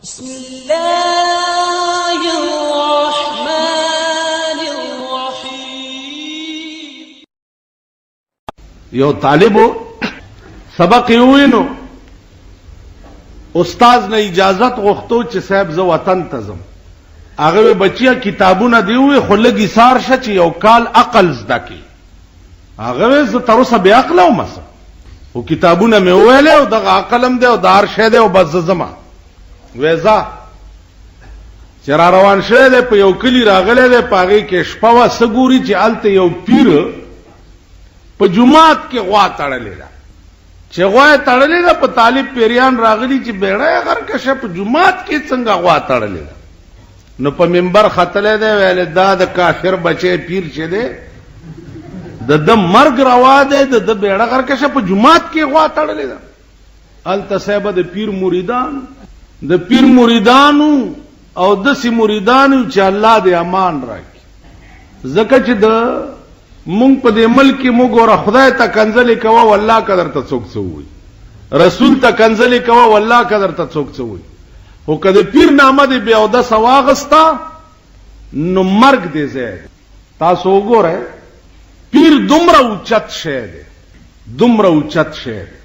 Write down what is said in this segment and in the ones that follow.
بسم الله الرحمن الرحیم. یو طالبو سبق وینو، استاد نه اجازت غوښتو چې صاحب زه وطن ته ځم. هغه بچیا کتابونه دی وې خو لګي سار شه چې یو کال عقل زده کی. هغه زه تر اوسه بیا عقل او مس او کتابونه مې ویلې او دغه عقلم دی او دار شه دی او بس زما وېزا چې را روان شه دی په یو کلی راغله دی پاغي کې شپه وا سګوري چې الته یو پیر په جمعات کې غوا تړلې ده. چې غوا تړلې ده په طالب پیریان راغلي چې بیړه غر کشه په جمعات کې څنګه غوا تړلې ده. نو په منبر خطلې ده ویل دا د کافر بچي پیر شه دی د مرګ روا ده د بیړه غر کشه په جمعات کې غوا تړلې ده. الته صاحب د پیر مریدانو او د سی مریدانو چې الله دې امان راکړي. زکه چې د مونږ په دې ملک کې مونږ ور خدای ته کنځلې کوه والله قدر ته څوک څووي، رسول ته کنځلې کوه والله قدر ته څوک څووي. او کله پیر نامه دې بیا او د سواغستا نو مرګ دې زه تاسو وګورئ. پیر دومره اوچت شه دی، دومره اوچت شه دی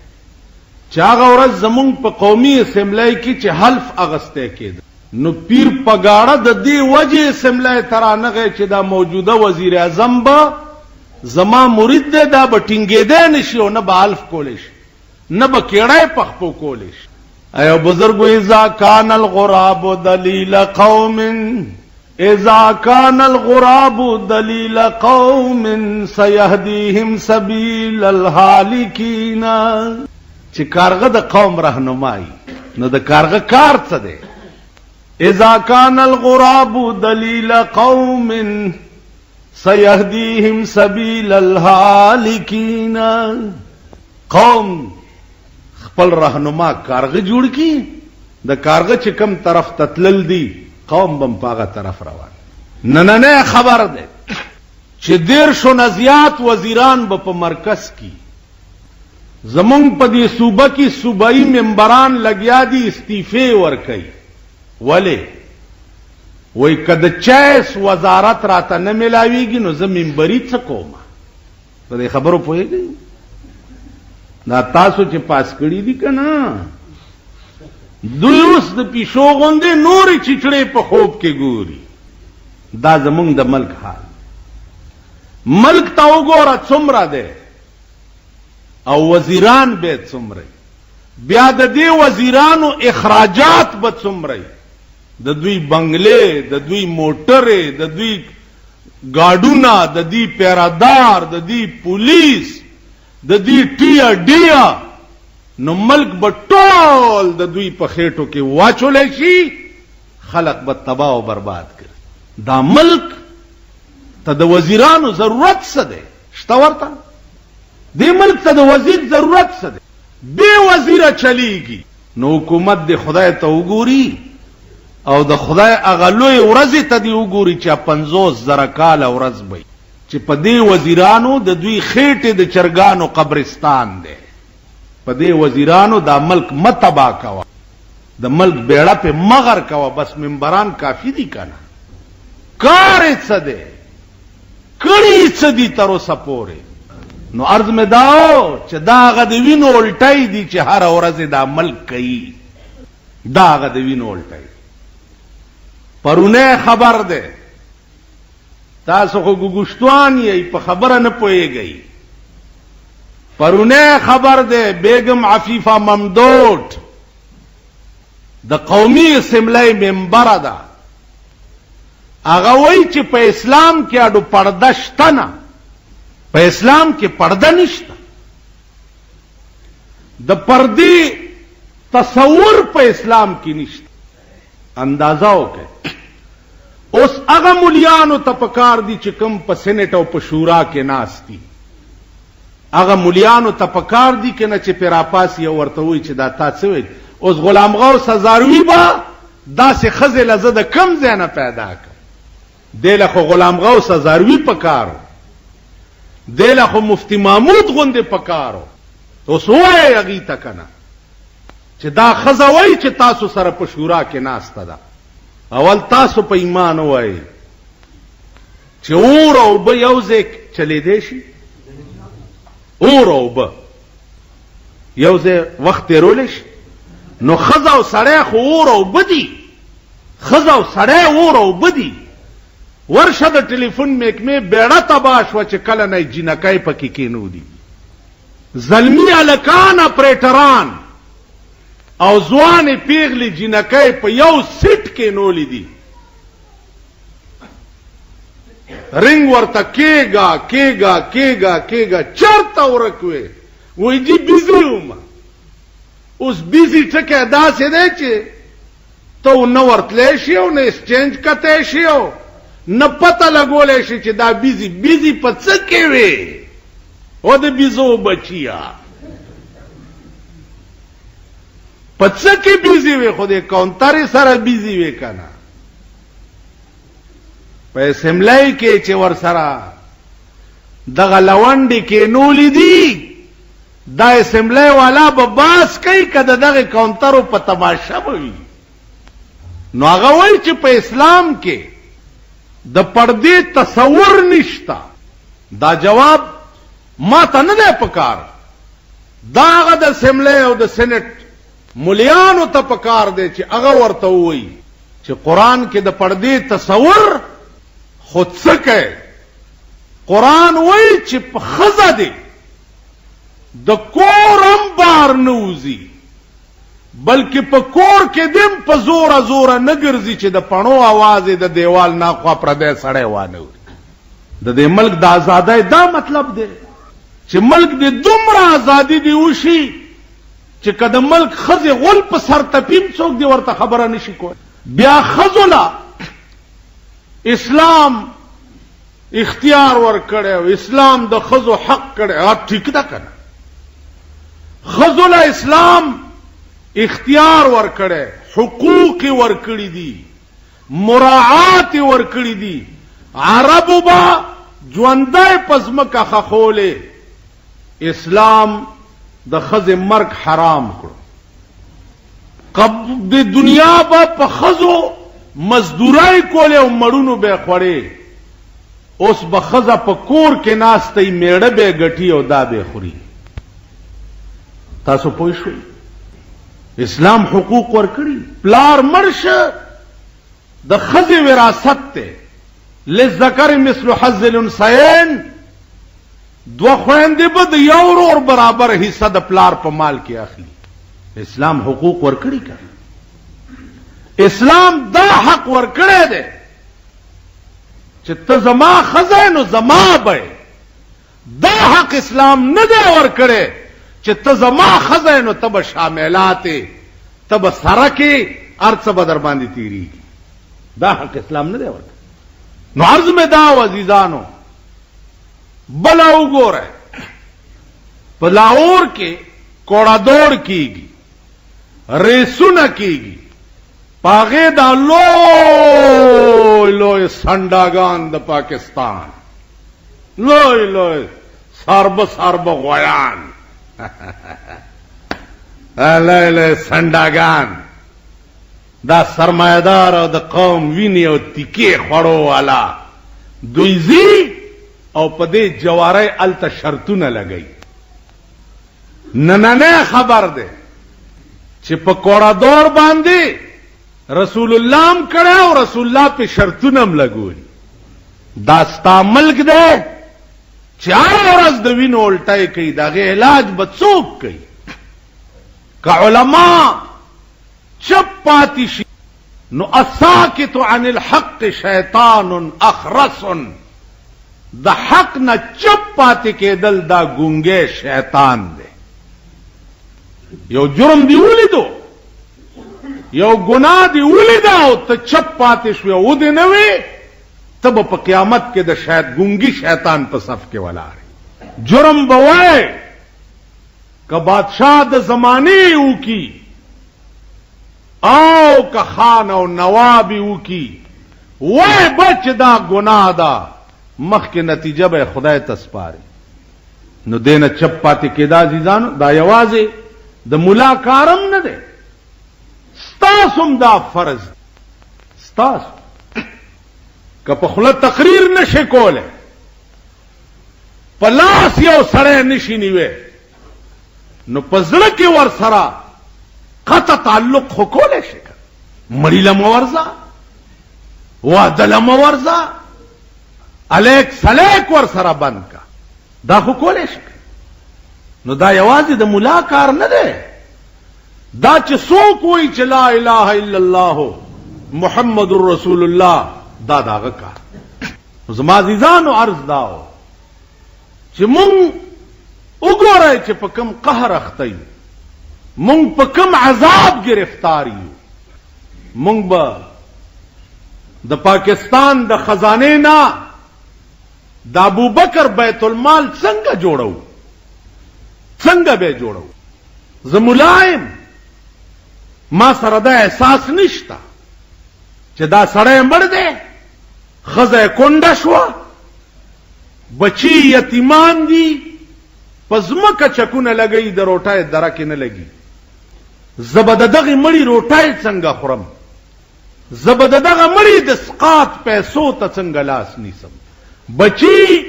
چې هغه ورځ زمونږ په قومي اسمبلی کې چې حلف اغسته کېده نو پیر پګاړه د دې وجه اسمبلی ترانغه چې دا موجوده وزیر اعظم به زما مرید دی، دا به ټینګېدی نشي او نه به حلف کولی شي نه به کېړی پخپو کولی شي. ایو بزرګو اذا کان الغراب دلیل قوم اذا کان الغراب دلیل قوم سيهديهم سبيل الهالكين. چې کارغه د قوم رهنمایي نو د کارغه کار څه دی؟ اذا کان الغراب دلیل قوم سيهديهم سبيل الهالكين. قوم خپل رهنما کارغه جوړ کی، د کارغه چې کم طرف تتلل دی قوم بم پاغه طرف روان. نه خبر ده چې دیر شو نزیات وزیران به په مرکز کی زمونږ په دې صوبه کې صوبایي ممبران لګیا دي استعفی ورکي. ولی وای کده چایس وزارت راته نه ملاویږي نو زه منبري څه کوم؟ په دې خبرو پوهیږئ؟ دا تاسو چې پاس کړی دي کنه دوی اوس د پیشو غوندې نورې چیچړې په خوب کې ګوري. دا زمونږ د ملک حال. ملک ته وګوره څومره دی او وزیران به څومره، بیا د دې وزیرانو اخراجات به څومره، د دوی بنگلې، د دوی موټرې، د دوی گاډونه، د دوی پیرادار، د دوی پولیس، د دوی ټیا ډیا. نو ملک به ټول د دوی په خېټو کې واچولې شي، خلق به تباہ او برباد کړي. دا ملک ته د وزیرانو ضرورت څه دی؟ شته ورته؟ دې ملک ته د وزیر ضرورت څه دی؟ بے وزیره چلیږي. نو حکومت د خدای ته وګوري او د خدای هغه لوی ورځې ته دی وګوري چې 50,000 کاله ورځ به چې په دې وزیرانو د دوی خېټې د چرګانو قبرستان دی. په دې وزیرانو دا ملک متبا کوا، د ملک بیړه په مغر کوا. بس منبران کافی دي کنه؟ کار څه دی؟ کړي څه دي تر اوسه پورې؟ نو عرض مې داو چې دا هغه د وینو الټی دي چې هر ورځ دا ملک کوي. دا هغه د وینو الټی. پرونه خبر ده تاسو خو ګوګشتوان یې په خبره نه پوهیږئ. پرونه خبر ده بیگم عفیفه ممدوٹ د قومي اسمبلی ممبر ده. هغه وایي چې په اسلام کې اډو پرده شته نه، په اسلام کې پرده نشته. د پردې تصور په اسلام کې نشته. اندازه وکړئ اوس هغه مولیانو ته پکار دي چې کوم په سینټ او په شورا کې ناستي، هغه مولیانو ته پکار دي کنه چې پیراپاسی ورته وي چې دا تاسو وي. اوس غلام غوث هزاروی با داسې خزل لزه د کم ځای نه پیدا کړ. دله خو غلام غوث هزاروی پکارو، دله خو مفتی محمود غوندې پکارو. اوس وایي هغې ته کنه چې دا ښځه وایي چې تاسو سره په شورا کې ناسته ده، اول تاسو په ایمان وایي چې اور او اوبه یو ځای چلیدی شي؟ اور او اوبه یو ځای وخت تېرولی شي؟ نو ښځه او سړی خو اور او اوبه دي، ښځه او سړی اور او اوبه دي. ورشه د ټلیفون محکمې بیړه تباه شوه چې کله نه جینکۍ پکې کېنودي. زلمی هلکان اپریټران او ځوانې پیغلې جینکۍ په یو سیټ کېنولي دي. رنګ ورته کېږه کېږه کېږه کېږه چېرته ورک وې؟ وایي جي بیزي وم. اوس بیزي ټکی داسې دی چې ته نه ورتلی شي او نه اسچینج کتی شي او نه پته لګولی شي چې دا بیزي بیزي په څه کې وې؟ او د بیزو بچیا په څه کې بیزي وې؟ خو د کاونټرې سره بیزي وې که نه؟ په اسمبلی کې چې ورسره دغه لونډې کېنولي دي، دا اسمبلی والا به باس کوي که د دغې کاونټرو په تماشه به وي. نو هغه وایي چې په اسلام کې د پردې تصور نشته. دا جواب ما ته نه دی پکار، دا هغه د اسمبلی او د سینټ ملیانو ته پکار دی چې هغه ورته ووایي چې قرآن کې د پردې تصور خود څه کوي. قرآن وایي چې په ښځه دی د کور هم بار نه وځي، بلکې په کور کې دم په زوره زوره نه ګرځي چې د پڼو आवाज د دیوال ناخوا پردی سړی وانه وري. د دې ملک د ازادۍ دا مطلب دی چې ملک دې دومره ازادي دی وشي چې که د ملک ښځې غول په سر تپیم څوک دې ورته خبره نشي کولی. بیا ښځو له اسلام اختیار ورکړی او اسلام د ښځو حق کړی، هغه ټیک ده که نه؟ ښځو له اسلام اختیار ورکړی، حقوق ورکړي دي، مراعات ورکړي دي. عربو به ژوندی په ځمکه خښولې، اسلام د ښځې مرګ حرام کړو. د دنیا به په ښځو مزدورۍ کولې او مړونو به یې خوړې. اوس به ښځه په کور کې ناستی، میړه به یې ګټي او دا به یې خوري. تاسو پوه شوئ؟ اسلام حقوق ورکړي. پلار مرشه د ښځې وراثت دی، للذکر مثل حظ الانثیین. دوه خویندې به د یو ورور برابر حصہ د پلار په مال کې اخلي. اسلام حقوق ورکړي که؟ اسلام دا حق ورکړی دی چې ته زما ښځه نو زما به. دا حق اسلام نه دی ورکړی چې ته زما ښځه نو ته به شاملات یې، ته به سرکې، هر څه به در باندې تېرېږي. دا حق اسلام نه دی ورکړی. نو عرض مې دا و عزیزانو، بله وګوره په لاهور کې کوړه دوړ کېږي، ریسونه کېږي، په هغې دا لوی لوی سنډاګان د پاکستان، لوی لوی ساربه ساربه غویان، لوی لوی سنډاګان، دا سرمایدار او د قوم ویني او تیکې خوړو والا دوی ځي او په دې جوارۍ هلته شرطونه لګوي. نننی خبر دی چې په کوړه دور باندې رسول الله هم کړی او رسول الله په شرطونه هم لګولي. دا ستا ملک دی چې هر ورځ د وینو الټی کوي، د هغې علاج به څوک کوي؟ که علما چپ پاتې شي نو الساکت عن الحق شیطان اخرس. د حق نه چپ پاتې کېدل دا ګونګی شیطان دی. یو جرم دی ولیدو، یو ګناه دی ولیده او ته چپ پاتې شوې او دې نه وې، ته به په قیامت کې د ګونګي شیطان په صف کې ولاړې. جرم به وای که بادشاہ د زمانې وکي او که خان او نواب وکي، وای بچ دا ګناه ده، مخکې نتیجه به خدای ته سپاري. نو دینه چپ پاتې کېدا عزیزانو، دا یوازې د ملا کارم نه دی، ستاسم دا فرض ستاسو که په خوله تقریر نشي کوله په لاس یو سړی نشي نیوی نو په زړه کې ور سره قطع تعلق خو کولی شي مړي له مه ورځه واده له مه ورځه الیک سلیک ور سره بند کا دا خو کولی شي نو دا یوازې د ملا کار نه دی دا چې څوک وایي چې لا اله الا الله محمد رسول الله دا داغه کار زما عزیزانو عرض داو چې مونږ وګورئ چې په کوم قهر اخته یو مونږ په کوم عذاب گرفتار یو مونږ به د پاکستان د خزانه نه د ابوبکر بیت المال څنګه جوړو څنګه به جوړو زه ملایم ما سره دا احساس نشته چې دا سړی مړ دی ښځه کونډه شوه بچی یتیمان دي په ځمکه چکونه لګوي د روټۍ دره کې نه لګي زه به د دغې مړي روټۍ څنګه خورم زه به د دغه مړي د سقاط پیسو ته څنګه لاس نیسم بچی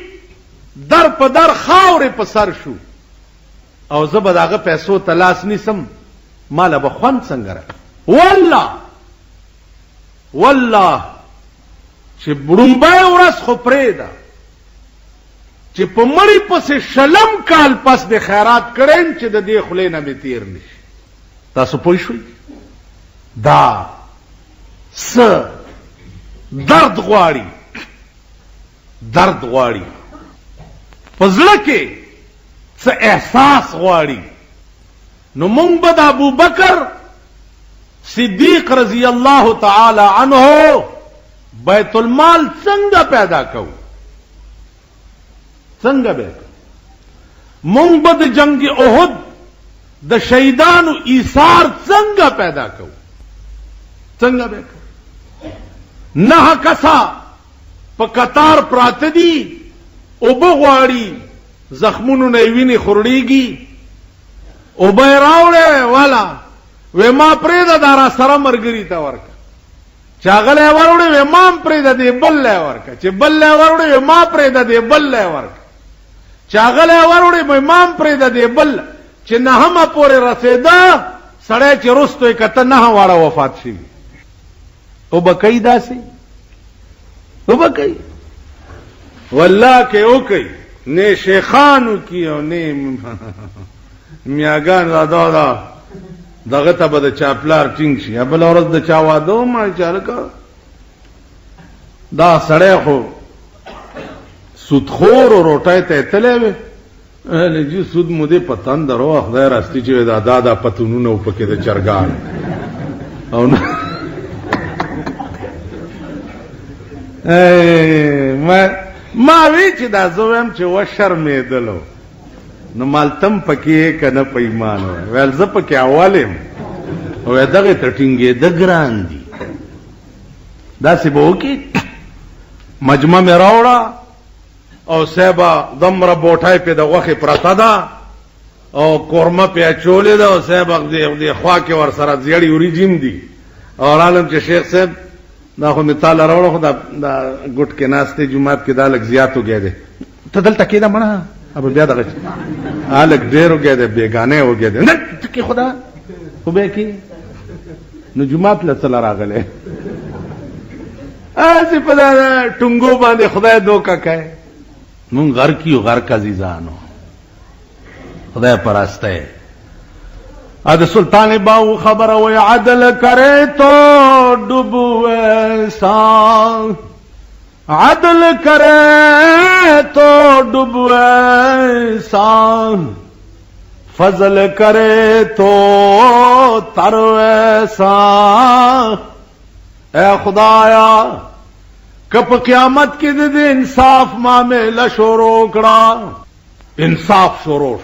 در په در خاورې په سر شو او زه به د هغه پیسو ته لاس نیسم ماله به خوند څنګه راځي والله چې بړومبی ورځ خو پرېږده چې په مړي پسې شلم کال پس د خیرات کړم چې د دې خولې نه مې تیر نشي تاسو پوه شوئ دا څه درد غواړي په زړه کې څه احساس غواړي نو مونږ به د ابوبکر صدیق رضی الله تعالی عنه بیت المال څنګه پیدا کوو څنګه به مونږ به د جنگ احد د شهیدانو ایثار څنګه پیدا کوو څنګه به نه کسا په قطار پراته دي اوبه غواړي زخمونو نه وینې خورړېږي اوبه یې راوړې والا وی ما پرېږده دا را سره ملګري ته ورکړه چې هغه لی وروړې وی ما هم پرېږده دې بل لی ورکړه چې بل لی وروړې وی ما پرېږده دې بل لی ورکړه چې هغه لی وروړې وی ما هم پرېږده دې بل چې نهمه پورې رسېده سړی چې رستو یې کته نهه واړه وفات شوي اوبه کوي داسې اوبه کوي والله که وکوي نه شیخانو کی او نه میاګان دا دغه ته به د چا پلار ټینګ شي بله ورځ د چا واده ما چالکه دا سړی خو سودخور او روټۍ ته یې تلی وې لږي سود مو دې په تندر وه خدای راستي چې دا پتونونه و پکې د چرګان او نه ما وی چې دا زه ویم چې وشرمېدلو نو مالتم پکې که نه په ایمان ویل زه پکې اول یم وی دغې ته ټینګېده ګران دي داسې به وکړي مجمع مې راوړه او صاحبه دومره بوټی پې د غوښې پرته ده او قورمه پې اچولې ده او صاحبه دې خوا کې ورسره زیړې وریجې دي او رالم چې شیخ صاحب دا خو مې تاله راوړه خو دا ګوټ کې ناست دی جومات کې دا لږ زیات وګی دی ته دلته کېده مړه اب بیا دغه لږ ډېر وګی دی بېګانې وګی دی نه ټکې خدا خو بیا کې نو جومات له څه له راغلی هسې په دا ټونګو باندې خدای دوکه کوي مونږ غر کیو غرق عزیزانو خدای پرسته اد سلطان باو خبر ہوئے عدل کرے تو ڈوبو ایسا عدل کرے تو ڈوبو ایسا فضل کرے تو تر ایسا اے خدایا کپ قیامت کی دد انصاف معاملہ شروع کڑا انصاف شروع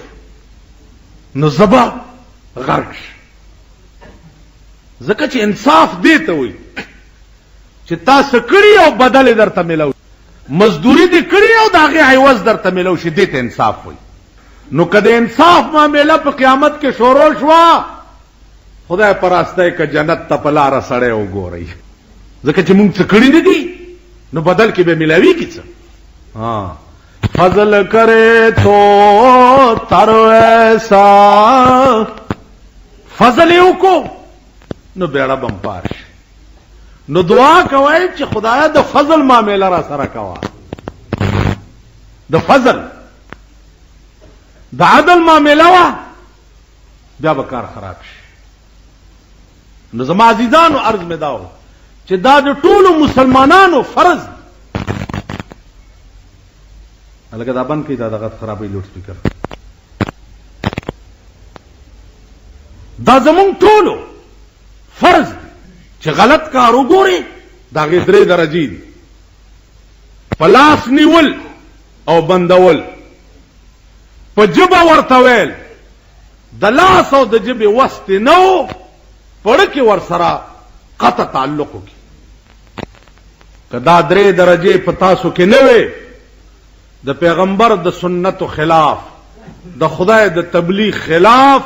نزبا غرق ځکه چې انصاف دی ته وي چې تاسو کړی او بدل درته ملو مزدوری دې کړی او د هغې عوض درته ملو شي دې ته انصاف وي نو که د انصاف معامله په قیامت کې شروع شوه خدای پراسته که جنت ته په لاره سړی وګورئ، ځکه چې مونږ څه کړي نه دي نو بدل کې به ملاوي کی څه. فضل کرے تو تر ایسا فضل یو کو نو بیڑا بم پارش. نو دعا کوي چې خدایا د فضل معاملې را سره کوا، د فضل د عدل معاملې وا، بیا به کار خراب شي. نو زما عزیزانو عرض مې داو چې دا د ټولو مسلمانانو فرض. لکه دا بند کې دا دغه خرابې لوډ سپیکر، دا زمونږ ټولو فرض چې غلط کار وګوري دا غي 3 درجې دي. پلاس نیول او بندول، په جبه ورته ویل د لاس او د جبه وست نو پړ کې ور سره قطع تعلق کی. کدا 3 درجې په تاسو کې نه وي، د پیغمبر د سنت خلاف، د خدای د تبلیغ خلاف،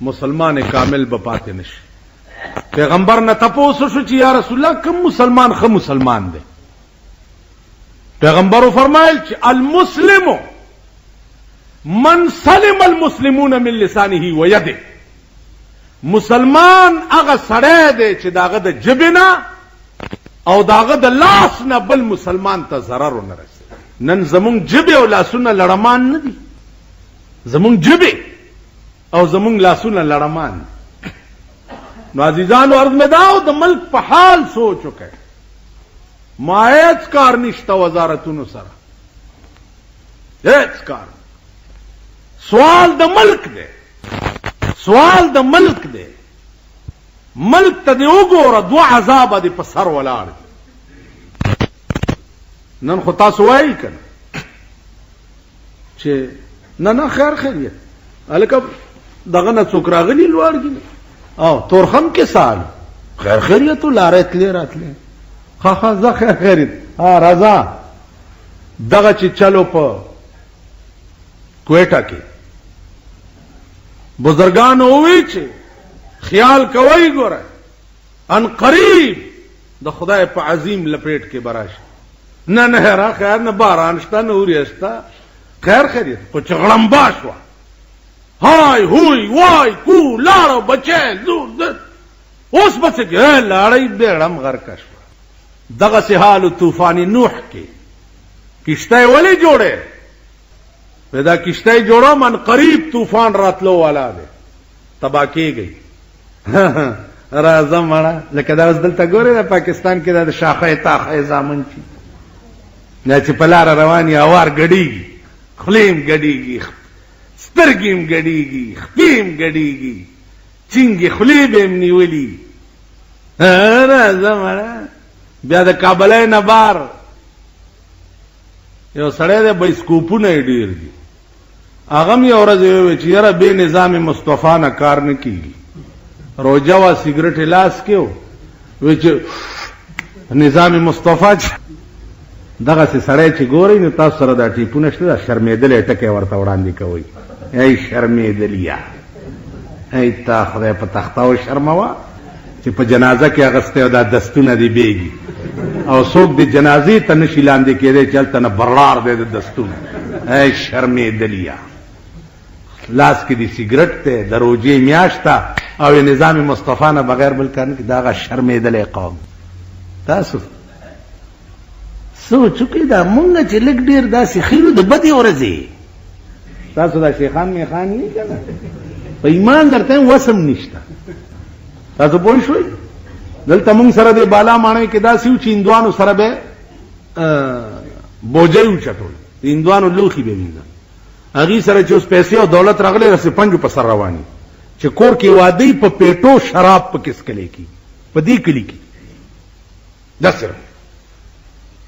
مسلمان کامل به پاتې نشي. پیغمبر نه تاسو شو چې یا رسول الله کوم مسلمان خو مسلمان دی؟ پیغمبر فرمایل چې المسلم من سلم المسلمون من لسانه و يده. مسلمان هغه سړی دی چې داغه د جبنا او داغه د لاس نه بل مسلمان ته ضرر نه رسي. نن زمونږ جبه او لاسونه لړمان نه دي، زمونږ جبه او زمونږ لاسونه لړمان. نو عزیزانو عرض مې داو د ملک په حال سوچ وکړئ. ما هیڅ کار نشته وزارتونو سره، هیڅ کار. سوال د ملک دی، سوال د ملک دی. ملک ته دی وګوره 2 عذاب دی په سر ولاړ. نن خو تاسو وایي کنه چې نه خیر خیریت الکه دغه نه څوک راغلی لوړ او تورخم کې سال خیر خیریت لاره تلې راتلې ها زه خیر خیریت راځه. دغه چې چلو په کویټه کې بزرگان وی چې خیال کوي ګوره ان قریب د خدای په عظیم لپیټ کې براش. نه را خیر نه باران شته نه اوريستا خیر خیریت په چغړم باشوا هاي هوي وای کو لارو بچي زور اوس بس کې لړۍ بیړم غرقش. دغه سه حال طوفان نوح کې کشته ولې جوړه پیدا کشته جوړو من قریب طوفان راتلو والا دی تبا کېږي. راځه مړه لکه دا اوس دلته ګوره د پاکستان کې د شاخه تاخه زامن چی نه چې په لار رواني اوار غړيږي، خلیم غړيږي، سترګیم غړيږي، خپیم غړيږي، چنګي خلیبم نیولي. راځه مړه بیا د کابل نه بار یو سړی د بایسکوپونه ډیر دي. هغه مې اورځي وی چې یاره به نظام مصطفی نه کار نه کیږي. روجا وا سیګریټ لاس کېو وی چې نظام مصطفی دغه سړی چې ګوري نو تاسو سره دا ټیپونه شته شرمېدل ټکه ورته وړاندې کوي. ای شرمېدلیا ای تا خدای په تختاو شرموا چې په جنازه کې اغسته دا دستونه دی بیګي او څوک د جنازې ته نشي لاندې کېدی چلته نه برلار دی د دستونه. ای شرمېدلیا لاس کې دی سیګریټ ته د روجې میاشته او نظام مصطفی نه بغیر بل کار نه کی. دا شرمېدلې قوم. تاسو سوچ کې دا مونږ چې لګ ډیر داسې خیرو د بدی ورځي. تاسو دا شیخان میخان نه کنه په ایمان درته وسم نشته. تاسو پوه شئ دلته مونږ سره د بالا مانې کې داسې چې اندوانو سره به بوجي وچټول، اندوانو لوخي به وینځه هغه سره چې اوس پیسې او دولت راغلي رسې پنځو په سر رواني چې کور کې وادي په پیټو شراب په کس کلی کې په دې کلی کې داسره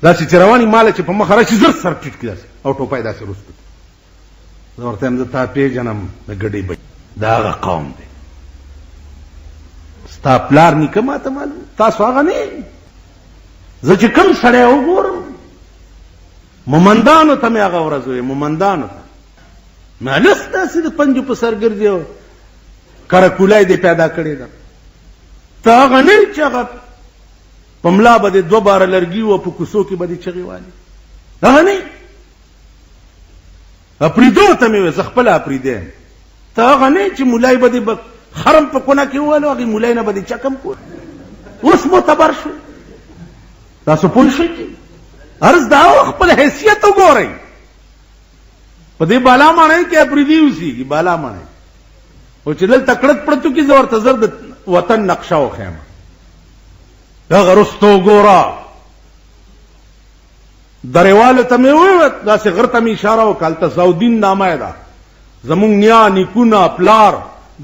داسې چې رواني مال چې په مخ راشي زر سر ټیټ کړي او ټوپای داسې روسته ورته هم ته پیژنم د ګډي بچ دا قوم دی. ستا پلار نیکه ماته مال تاسو هغه نه زه چې کوم سړی وګورم مومندانو ته مې هغه ورځ وې مومندانو ته مالس داسې د پنجو په سر ګرځي کرکولای دې پیدا کړی ده. ته هغه نه چې هغه په ملا به دې 2 باره لرګي و په کوڅو کې به دې چغې والي. هغه نه اپریدو ته مې وې زه خپله اپریدی یم. ته هغه نه چې مولای به دې خرم په کونه کې ووالو هغې مولای نه به دې چکم کول. اوس معتبر شو. تاسو پوه شئ عرض دا خپل حیثیت وګورئ. په دې بالا ماڼۍ کې اپریدي اوسېږي بالا ماڼۍ او چې دلته کړت پړتو کې زه ورته زر د وطن نقشه وښیم. هغه رستو ګوره درېوالو ته مې وویل داسې غر ته مې اشاره وکړه هلته ضیاءالدین نامه یې ده زمونږ نیا نیکونه پلار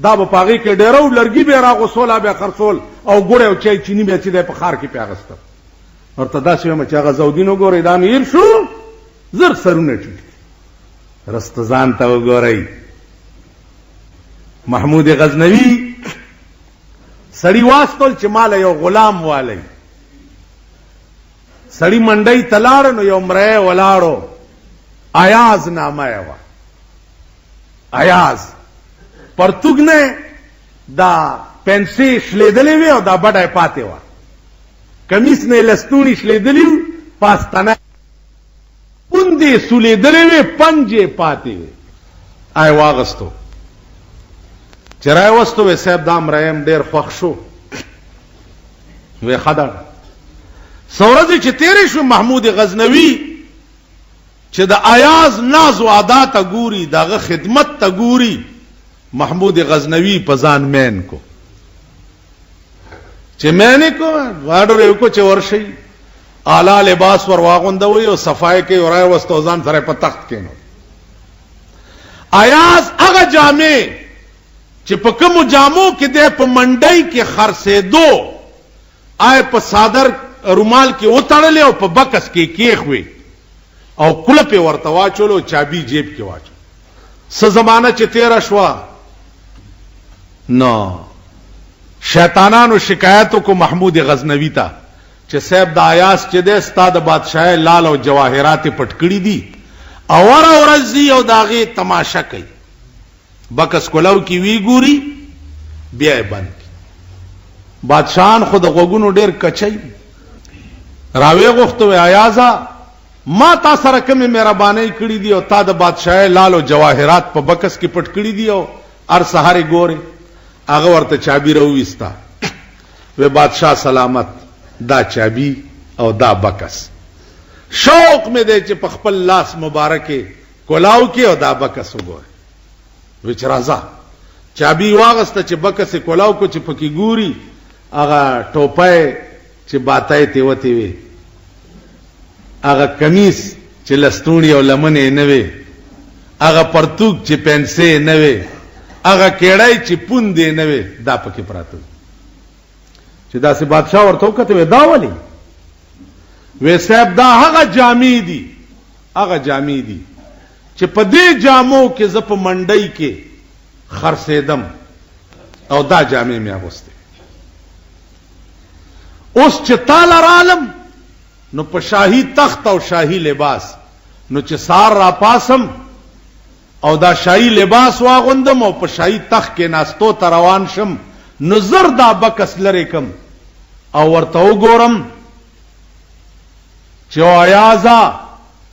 دا به په هغې کې ډېره لرګي به یې راغوڅول بیا خرڅول او ګوړی او چای چیني بیا چې دی په ښار کې پې اخېسته. ورته داسې وایم چې هغه ضیاءالدین وګورئ دا مې هېر شو زر سرونه ټیټ رستزان ته وګورئ. محمود غزنوي سړی واستول چې ماله یو غلام والی. سړی منډۍ ته لاړ نو یو مری ولاړو ایاز نامه یې وه. ایاز پرتوګ نه دا پنسې شلېدلې وې او دا بډه یې پاتې وه. کمیس نه یې لستوڼي شلېدلي وو پاستنه پوندې سولېدلې وې پنجې پاتې وې. آی واغستو چې راوستو وې صاحب دا مرایم ډېر خوښ شو. وې ښه ده څه ورځې چې تېرې شو محمود غزنوي چې د ایاز ناز و ادا ته ګوري د هغه خدمت ته ګوري محمود غزنوي په ځان مین کو. چې مین یې کو واډر یې وکړو چې ورشئ اعلی لباس ور واغوندوئ او صفای کې وراوستو ځان سره په تخت کېنو. ایاز هغه جامې چې په کومو جامو کې دی په منډۍ کې خرڅېدو آی په صادر رومال کې وتړلې او په بکس کې کېښوې او کلپ یې ورته واچول او چابي جیب کې واچول. څه زمانه چې تېره شوه نو شیطانانو شکایتو کو محمود غزنوي ته چې صاحب د ایاز چې دی ستا د بادشاهۍ لال او جواهرات یې پټ کړي دي او هره ورځ ځي او د هغې تماشه کوي. بکس کولو کې وی ګوري بیا یې بند کړي. بادشاهان خو د غوږونو ډېر کچی راوی غوښته وی ایازه ما تا سره کومې مهربانۍ کړي دي او تا د بادشاهۍ لال او جواهرات په بکس کې پټ کړي دي او هر سهار یې ګورې. هغه ورته چابي راوویسته وی بادشاه سلامت دا چابي او دا بکس شوق مې دی چې په خپل لاس مبارکې کولاو کې او دا بکس وګورې. وی چې راځه چابي واغسته چې بکس یې کولاو کو چې پکې ګوري هغه ټوپی چې باتای ته وتی وي هغه کمیس چې لستوڼي او لمنې نه وي هغه پرتوګ چې پنسې نه وي هغه کېړی چې پوندې نه وي دا پکې پراته چې داسې بادشاه ورته وکتل وی دا ولې وی صاحب دا هغه جامې دي هغه جامې دي چې په دې جامو کې زه په منډۍ کې خرڅېدم او دا جامې مې اغوستې. اوس چې تاله رالم نو په شاهي تخت او شاهي لباس نو چې سار را پاسم او دا شاهي لباس واغوندم او په شاهي تخت کې ناستو ته روان شم نو زر دا بکس لرې کم او ورته وګورم چې ایازه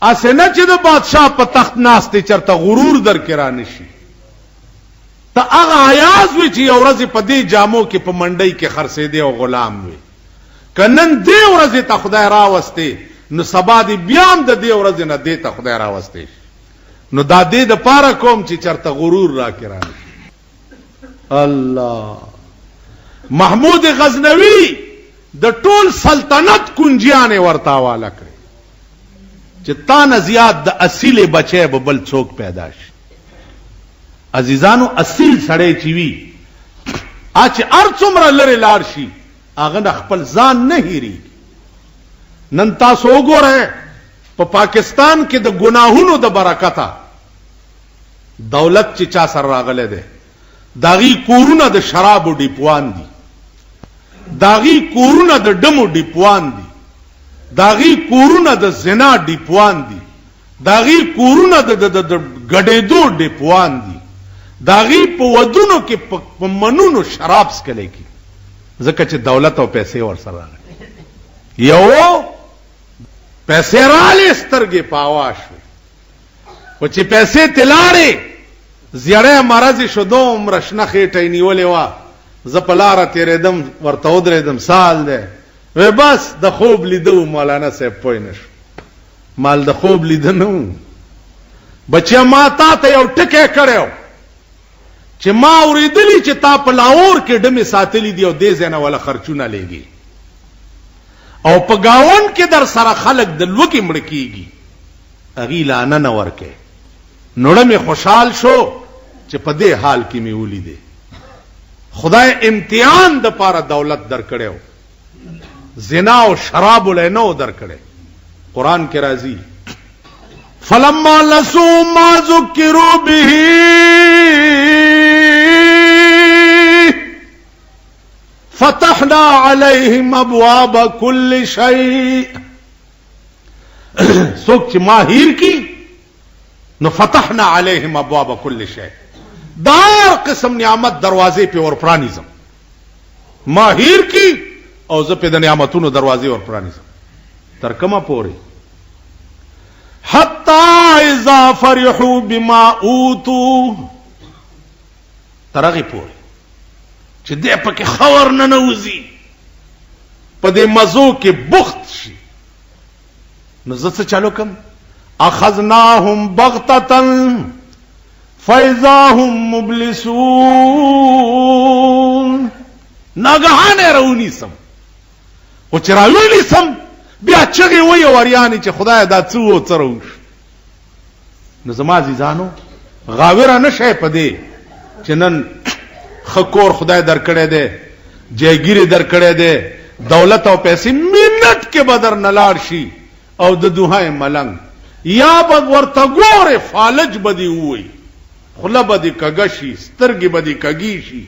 اسې نه چې د بادشاه په تخت ناستې چرته غرور در کې را نشي. ته هغه ایاز وي چې یو ورځې په دې جامو کې په منډۍ کې خرڅېدې او غلام وي. که نن دې ورځې ته خدای راوستې نو سبا دې بیا هم د دې ورځې نه دې ته خدای راوستې شي. نو دا دې دپاره کوم چې چرته غرور را کې را نشي. الله محمود غزنوي د ټول سلطنت کنجیانې ورته حواله کړې چې تا نه زیات د اصیل بچی به بل څوک پیدا شي. عزیزانو اصیل سړی چې وي چې هر څومره لرې لاړ شي هغه د خپل ځان نه هېرېږي. نن تاسو وګورئ په پاکستان کې د ګناهونو د برکته دولت چې چا سره راغلی دی د هغې کورونه د شرابو ډیپوان دي د هغې کورونه د ډمو ډیپوان دي د هغې کورونه د زنا ډیپوان دي د هغې کورونه د ګډېدو ډیپوان دي داغي په ودونو کې په منونو شراب سکلې کی ځکه چې دولت او پیسې ورسره راغلي یو پیسې رالې سترګې پاواش او چې پیسې تلاړې زیړې مرض شو دوم رشنه خېټې نیولې وا ز په لار تیرېدم ورته ودرېدم سال ده و بس د خوب لیدو مولانا صاحب پوه نشو مال د خوب لیدنو بچیا ما تا ته یو ټکی کړو چې ما اوریدلی چې تا په لاور کې ډمه ساتلی دی او دې زنه ولا خرچونه لګي او په گاون کې در سره خلق د لوګي مړ کیږي اغي لانه نه ورکه نوړه می خوشحال شو چې په دې حال کې می ولیدې خدای امتحان د پاره دولت درکړیو زنا او شراب له نو درکړې قران کې راځي فلما لسوا ما ذکروا به فتحنا عليهم ابواب كل شيء سوک چې ماهر کی نو فتحنا عليهم ابواب كل شيء دار قسم نعمت دروازے پہ اور پرانیزم ماهر کی او زه په د نعمتونو دروازې ور پرانیزم تر کومه پورې حتا اذا فرحوا بما اوتوا ترغه پورې چې دې پکې خور نه نوځي په دې مزو کې بخت شي نو زه څه چالو کوم اخذناهم بغتة فاذا هم مبلسون ناګهانه رونی سم او چې راویلی سم بیا چغې وی وریانې چې خدای دا څه و څه روش نو زما عزیزانو غاوره نه شئ په دې چې نن خکور خدای در کړی دی جایګیرې در کړی دی دولت او پیسې منټ کې بدر نلاړ شي او د دوهای ملنګ یا به ورته ګوره فالج بدی ووي خوله بدی کږه شي سترګې بدی کږي شي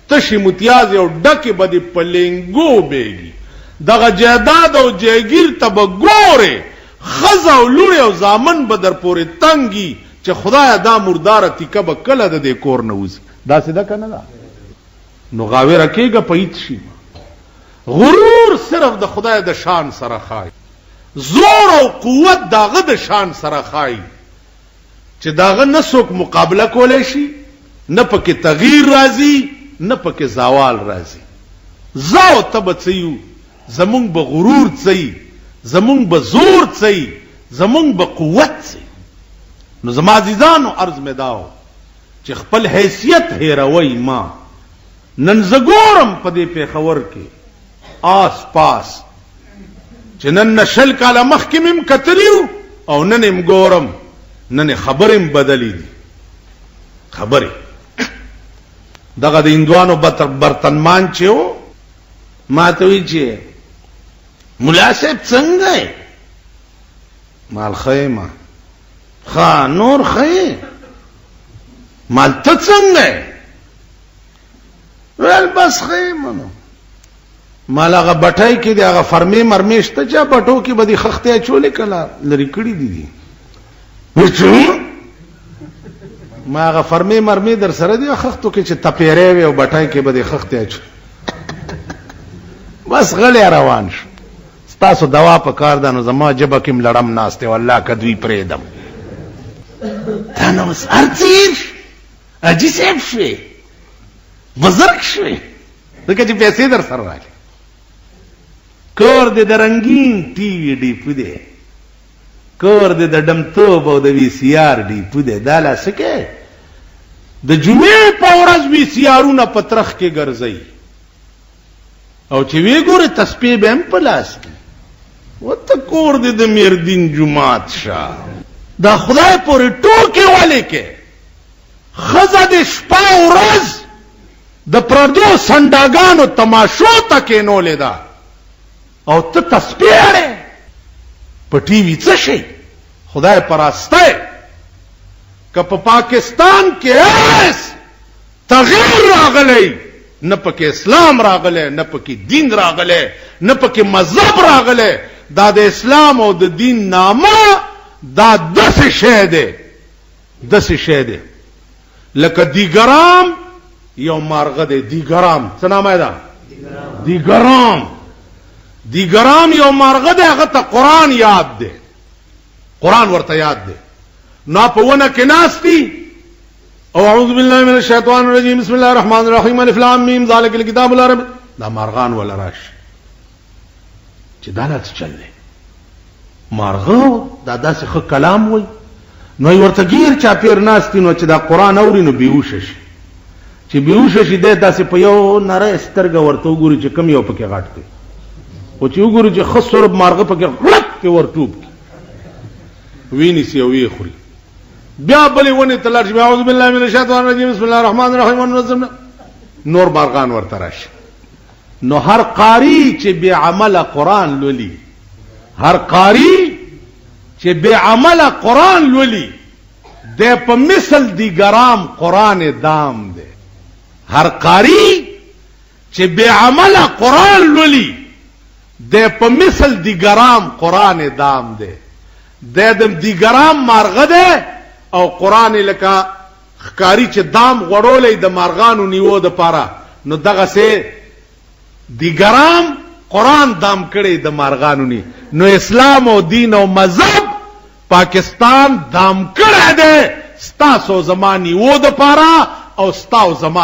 تشي متیاز او ډکه بدی پلنګو بیږي دغه جیداد او جیګیر ته به ګوره خزه او لوړ او زامن بدر پورې تنګي چې خدای دا مردار تیکه به کله د دې کور نه وځي دا سیده کنه دا نو غاوره کېږه پېت شي غرور صرف د خدای د شان سره خای زور او قوت داغه د شان سره خای چې داغه نسوک مقابله کولای شي نه پکې تغییر راځي نه پکې زوال راځي زاو تبڅیو زمونږ به غرور څي زمونږ به زور څي زمونږ به قوت څي نو زما عزیزانو عرض مې داو چې خپل حیثیت هیروي ما نن زګورم په دې پیښور کې آس پاس چې نن نشل کاله مخکې مم کتلیو او نن هم ګورم نن خبرم بدلی دي خبره دغه د هندوانو برتنمان چې و ما ته وی چې ملا صاحب څنګه مال خیمه خا نور خی مال ته څنګه ول بس خیمه نو مال هغه بټای کې دی هغه فرمې مرمیشته چا بټو کې بدی خخته چولې کلا لری کړی دي وچو ما هغه فرمې مرمې در سره دی خختو کې چې تپیرې وي او بټای کې بدی خخته چ بس غلې روان شو تاسو دوا په کار دانو زما جبه کې لړم ناشته والله کدوی پرېدم تاسو ارتیر اجي سیب شوي بزرګ شوي دغه چې پیسې در سره راځي کور دې د رنگین ټي وي ډي پدې کور دې د ډمتوب او د وی سي ار ډي پدې دا لاسکه د جمعې په ورځ وی سي ارونه پترخ کې ګرځي او چې وی ګوره تسبیح به هم پلاس وته کور دې د میردین جمعات شاه دا خدای پورې ټوکې والے کې خزه دې شپه ورځ د پردو سنداګانو تماشو تکې نو لیدا او ته تسبیح په ټي وي څه شي خدای پراسته که په پاکستان کې ایس تغییر راغلی نه پکې اسلام راغلی نه پکې دین راغلی نه پکې مذهب راغلی دا د اسلام او د دین نامه دا داسې شی دی لکه دیګرام یو مارغه دی. دیګرام څه نامه ده؟ دیګرام یو مارغه دی، هغه ته قرآن یاد دی، قرآن ورته یاد دی. نو په ونه کې ناست دي او اعوذ بالله من الشیطان الرجیم بسم الله الرحمن الرحیم الف لام میم ذالک الکتاب لا ريب. دا مارغان ولا راشي چې دا لا څه چل دی؟ مارغه دا داسې ښه کلام وای، نو ورته ګیر چاپیر ناست نو چې دا قرآن اوري نو بیهوشه شي. چې بیهوشه شي دی داسې په یو نری سترګه ورته وګوري چې کم یو پکې غټ دی، او چې وګوري چې ښه سورب مارغه پکې غړک کې ورټوب ویني سي او وی خوري. بیا بلې ونې ته لاړ شي، اعوذ بالله من الشیطان الرجیم بسم الله الرحمن الرحیم، نور مارغان ورته راشي. نو هر قاری چې بے عمله قرآن لولي، هر قاری چې بے عمله قرآن لولي د په مثل دیګرام قرآن دام دی. هر قاری چې بے عمله قرآن لولي د په مثل دیګرام قرآن دام دی. د دیګرام مارغه دی او قرآن لکه خکاری چې دام غړولې د مارغانو نیو د پاره، نو دغه سه دیګرام قرآن دام کړي د مارغانو نی. نو اسلام او دین او مذهب پاکستان دام کړه ده ستاسو زمانی وو د پاره او ستاسو زما